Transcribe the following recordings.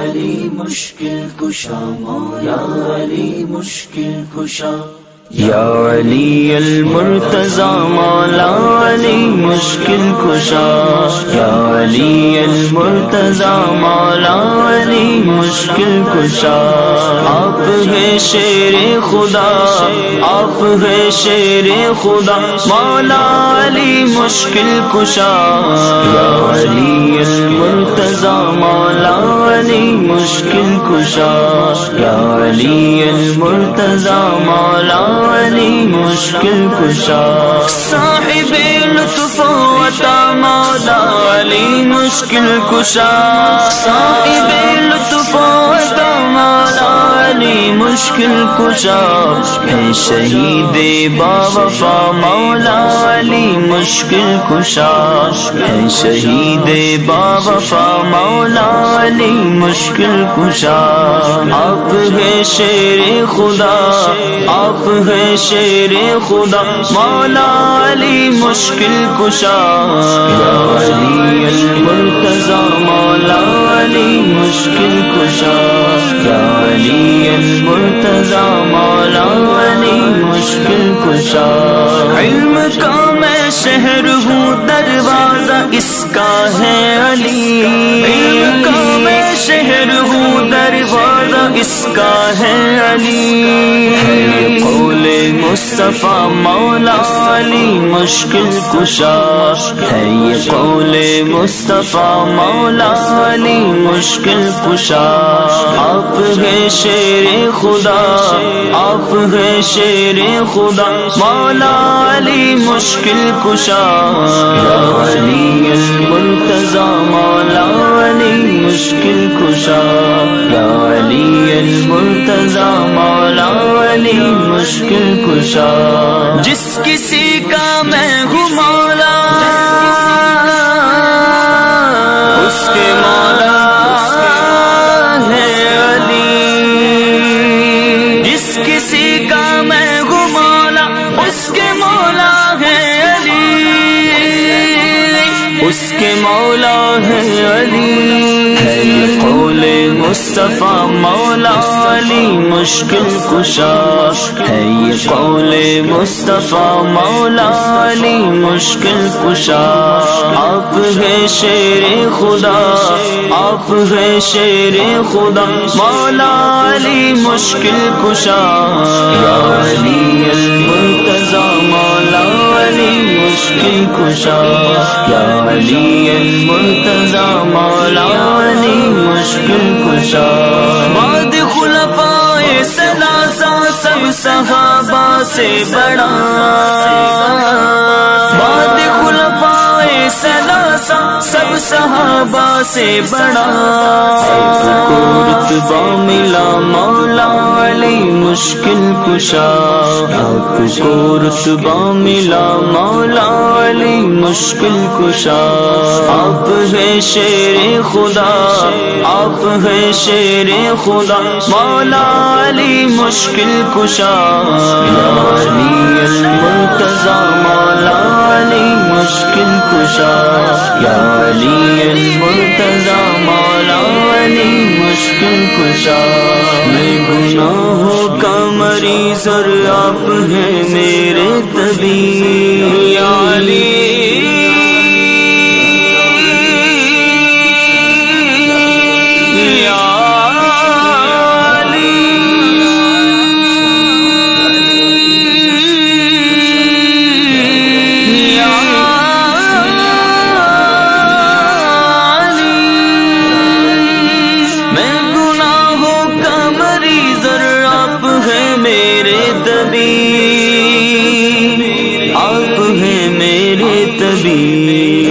علی مشکل کشا، مولا علی مشکل کشا، یا علی المرتضی مولا علی مشکل کشا، یا علی المرتضی مولا علی مشکل کشا، آپ ہے شیر خدا، آپ ہے شیر خدا مولا علی مشکل کشا، یا علی المرتضی مولا علی مشکل کشا، یا علی المرتضی مولا علی مشکل کشا، صاحب لطف و عطا مولا علی مشکل کشا، صاحب لطف و عطا مولا علی مشکل کشا، ہے شہید با وفا مولا علی مشکل کشا، ہے شہید با وفا مولا علی مشکل کشا، آپ ہے شیر خدا، آپ ہے شیر خدا مولا علی مشکل کشا، یا علی المرتضی مولا علی مشکل کشا، یا علی المرتضی مولا علی مشکل کشا، علم کا میں شہر ہوں دروازہ اس کا ہے علی، علم کا میں شہر ہوں دروازہ اس کا ہے علی، قول مصطفیٰ مولا علی مشکل کشا، ہے یہ قول مصطفیٰ مولا علی مشکل کشا، آپ ہے شیر خدا، آپ ہے شیر خدا مولا علی مشکل کشا، یا علی المرتضی مولا علی مشکل کشا، یا علی المرتضی مولا علی مشکل کشا، جس کسی کا میں ہوں مولا اس کے مولا ہے علی، جس کسی کا میں ہوں مولا اس کے مولا ہے علی، اس کے مولا ہے علی، ہے یہ قول مصطفیٰ مولا علی مشکل کشا، ہے یہ قول مصطفیٰ مولا علی مشکل کشا، آپ ہے شیر خدا، آپ ہے شیر خدا مولا علی مشکل کشا، یا علی المرتضی مولا علی مشکل کشا، یا علی المرتضی مولا علی مشکل کشا، بعد خلفائے ثلاثہ سب صحابہ سے بڑا، بعد خلفائے ثلاثہ سب صحابہ سے بڑا، آپ کو رتبہ ملا مولا علی مشکل کشا، آپ کو رتبہ ملا مولا علی مشکل کشا، آپ ہے شیر خدا، آپ ہے شیر خدا مولا علی مشکل کشا، یا علی المرتضی مولا علی مشکل کشا، یا علی المرتضی مولا علی مشکل کشا، میں گناہوں کا مریض اور آپ ہیں میرے طبیب، یا علی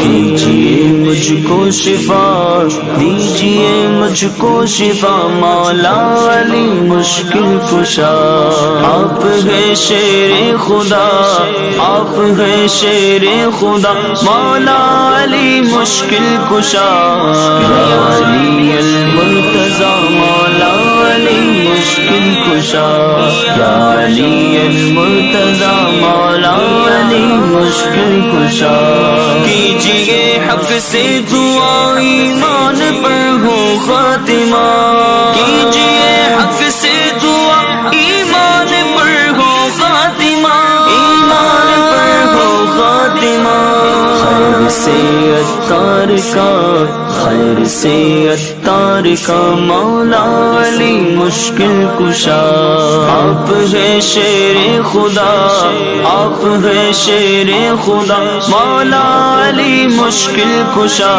کیجیے مجھ کو شفا، دیجیے مجھ کو شفا مولا علی مشکل کشا، آپ ہے شیر خدا، آپ ہے شیر خدا مولا علی مشکل کشا، یا علی المرتضی مولا علی مشکل کشا، یا علی المرتضی مولا علی مشکل کشا، کیجیے حق سے دعا ایمان پر ہو خاتمہ کیجئے حق سے دعا ایمان پر ہو خاتمہ ایمان پر ہو خاتمہ خیر سے عطار کا خیر سے عطار کا مولا علی مشکل کشا آپ ہے شیر خدا آپ ہے شیر خدا مولا علی مشکل کشا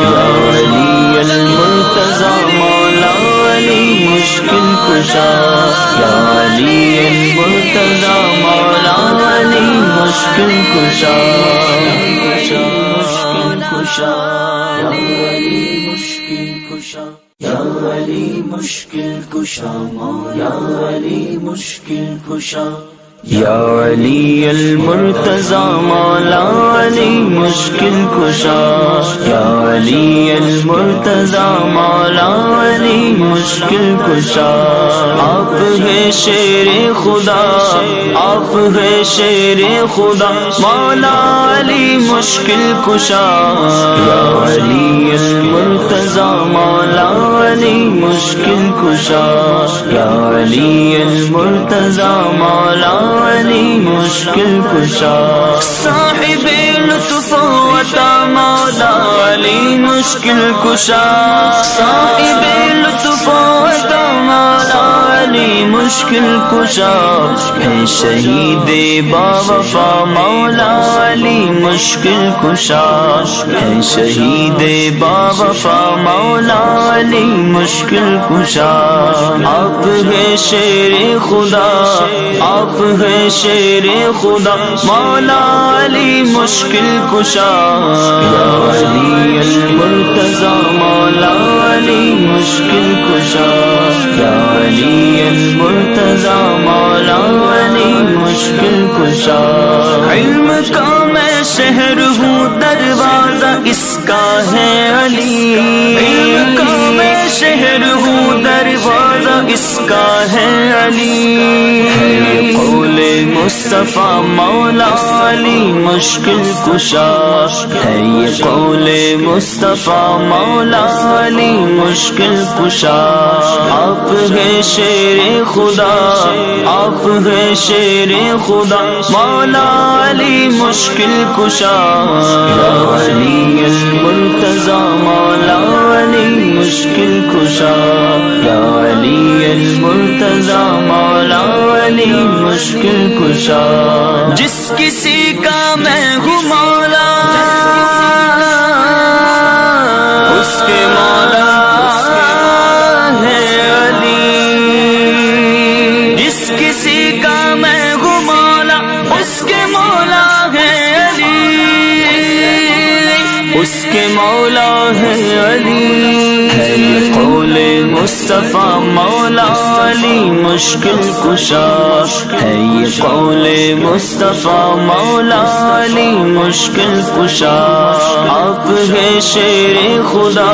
یا علی المرتضی مولا علی مشکل کشا یا علی المرتضی مولا علی مشکل کشا یا علی مشکل کشا مولا علی مشکل کشا یا علی المرتضی مولا علی مشکل کشا یا علی المرتضی مولا علی مشکل کشا آپ ہے شیر خدا آپ ہے شیر خدا مولا علی مشکل کشا یا علی المرتضی مولا علی مشکل کشا یا علی المرتضی مولا علی مشکل کشا صاحب لطف و عطا مولا علی مشکل کشا صاحب لطف و عطا مولا علی مشکل کشا ہے شہید باوفا مولا علی مشکل کشا ہے شہید باوفا مولا علی مشکل کشا آپ ہے شیر خدا آپ ہے شیر خدا مولا علی مشکل کشا یا علی المرتضی مولا علی مشکل کشا یا علی المرتضی مولا علی مشکل کشا علم کا میں شہر ہوں دروازہ اس کا ہے علی علم کا میں شہر ہوں دروازہ اس کا ہے علی قول مصطفیٰ مولا علی مشکل کشا ہے یہ قول مصطفیٰ مولا علی مشکل کشا آپ ہے شیر خدا آپ ہے شیر خدا مولا علی مشکل کشا یا علی المرتضی مولا علی مشکل کشا یا علی المرتضی مولا علی مشکل کشا جس کسی کا میں ہوں مولا اس کے مولا ہے علی جس کسی کا میں ہوں مولا اس کے مولا ہے علی اس کے مولا ہے علی ہے یہ قول مصطفیٰ مولا علی مشکل کشا ہے یہ قول مصطفیٰ مولا علی مشکل کشا آپ ہے شیر خدا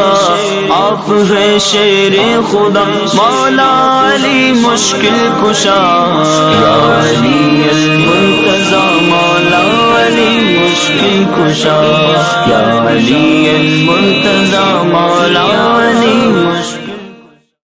آپ ہے شیر خدا مولا علی مشکل کشا یا علی المرتضی مولا علی مشکل کشا یا علی المرتضی